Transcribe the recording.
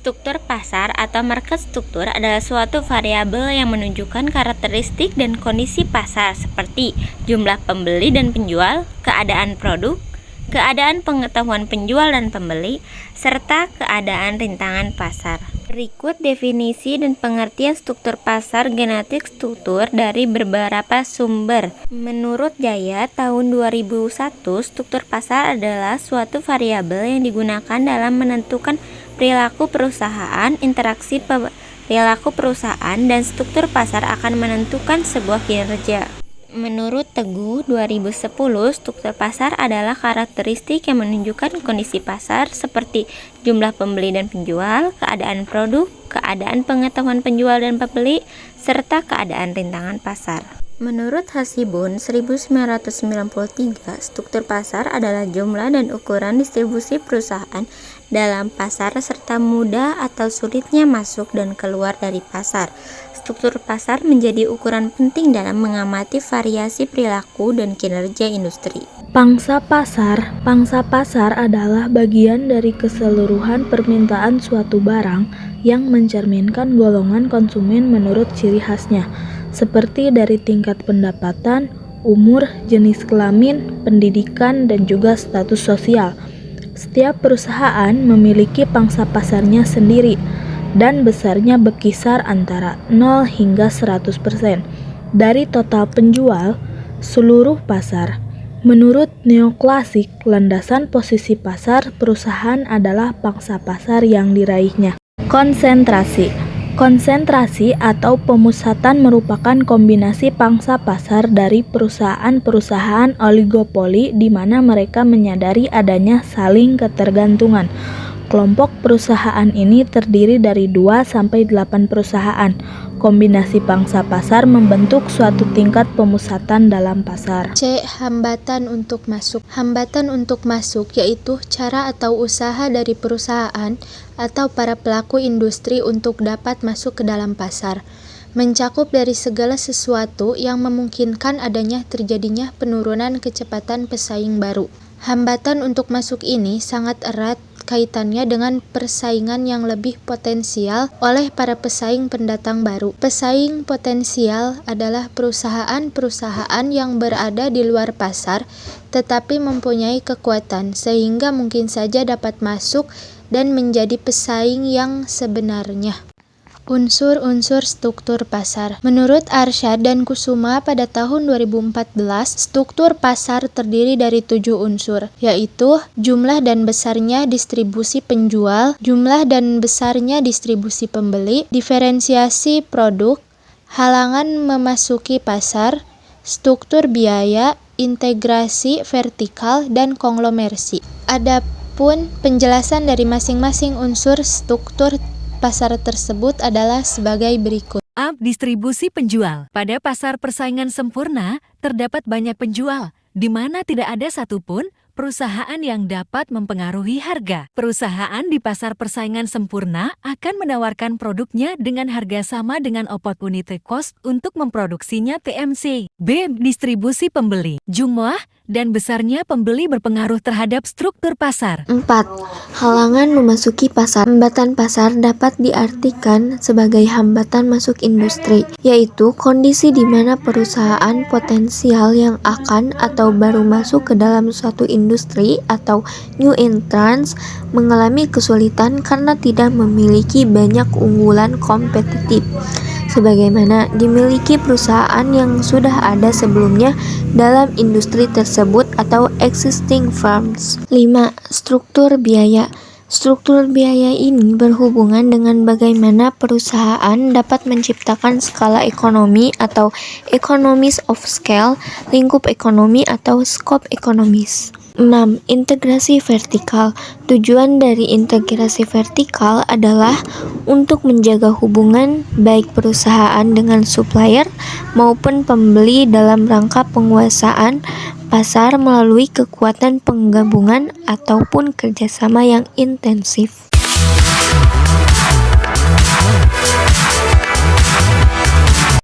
Struktur pasar atau market struktur adalah suatu variabel yang menunjukkan karakteristik dan kondisi pasar seperti jumlah pembeli dan penjual, keadaan produk, keadaan pengetahuan penjual dan pembeli, serta keadaan rintangan pasar. Berikut definisi dan pengertian struktur pasar genetik struktur dari beberapa sumber. Menurut Jaya tahun 2001, struktur pasar adalah suatu variabel yang digunakan dalam menentukan perilaku perusahaan, interaksi perilaku perusahaan, dan struktur pasar akan menentukan sebuah kinerja. Menurut Teguh 2010, struktur pasar adalah karakteristik yang menunjukkan kondisi pasar seperti jumlah pembeli dan penjual, keadaan produk, keadaan pengetahuan penjual dan pembeli, serta keadaan rintangan pasar. Menurut Hasibun 1993, struktur pasar adalah jumlah dan ukuran distribusi perusahaan dalam pasar serta mudah atau sulitnya masuk dan keluar dari pasar. Struktur pasar menjadi ukuran penting dalam mengamati variasi perilaku dan kinerja industri. Pangsa pasar adalah bagian dari keseluruhan permintaan suatu barang yang mencerminkan golongan konsumen menurut ciri khasnya, seperti dari tingkat pendapatan, umur, jenis kelamin, pendidikan, dan juga status sosial. Setiap perusahaan memiliki pangsa pasarnya sendiri, dan besarnya berkisar antara 0 hingga 100% dari total penjual seluruh pasar. Menurut neoklasik, landasan posisi pasar perusahaan adalah pangsa pasar yang diraihnya. Konsentrasi atau pemusatan merupakan kombinasi pangsa pasar dari perusahaan-perusahaan oligopoli di mana mereka menyadari adanya saling ketergantungan. Kelompok perusahaan ini terdiri dari 2-8 perusahaan. Kombinasi pangsa pasar membentuk suatu tingkat pemusatan dalam pasar. C. Hambatan untuk masuk. Hambatan untuk masuk yaitu cara atau usaha dari perusahaan atau para pelaku industri untuk dapat masuk ke dalam pasar. Mencakup dari segala sesuatu yang memungkinkan adanya terjadinya penurunan kecepatan pesaing baru. Hambatan untuk masuk ini sangat erat kaitannya dengan persaingan yang lebih potensial oleh para pesaing pendatang baru. Pesaing potensial adalah perusahaan-perusahaan yang berada di luar pasar tetapi mempunyai kekuatan sehingga mungkin saja dapat masuk dan menjadi pesaing yang sebenarnya. Unsur-unsur struktur pasar. Menurut Arsyad dan Kusuma pada tahun 2014, struktur pasar terdiri dari 7 unsur, yaitu jumlah dan besarnya distribusi penjual, jumlah dan besarnya distribusi pembeli, diferensiasi produk, halangan memasuki pasar, struktur biaya, integrasi vertikal, dan konglomerasi. Adapun penjelasan dari masing-masing unsur struktur pasar tersebut adalah sebagai berikut. A. Distribusi penjual. Pada pasar persaingan sempurna, terdapat banyak penjual, di mana tidak ada satupun perusahaan yang dapat mempengaruhi harga. Perusahaan di pasar persaingan sempurna akan menawarkan produknya dengan harga sama dengan opportunity cost untuk memproduksinya TMC. B. Distribusi pembeli. Jumlah dan besarnya pembeli berpengaruh terhadap struktur pasar. 4. Halangan memasuki pasar. Hambatan pasar dapat diartikan sebagai hambatan masuk industri, yaitu kondisi di mana perusahaan potensial yang akan atau baru masuk ke dalam suatu industri atau new entrants mengalami kesulitan karena tidak memiliki banyak unggulan kompetitif, sebagaimana dimiliki perusahaan yang sudah ada sebelumnya dalam industri tersebut atau existing firms. 5. Struktur biaya. Struktur biaya ini berhubungan dengan bagaimana perusahaan dapat menciptakan skala ekonomi atau economies of scale, lingkup ekonomi atau scope economies. 6. Integrasi vertikal. Tujuan dari integrasi vertikal adalah untuk menjaga hubungan baik perusahaan dengan supplier maupun pembeli dalam rangka penguasaan pasar melalui kekuatan penggabungan ataupun kerjasama yang intensif.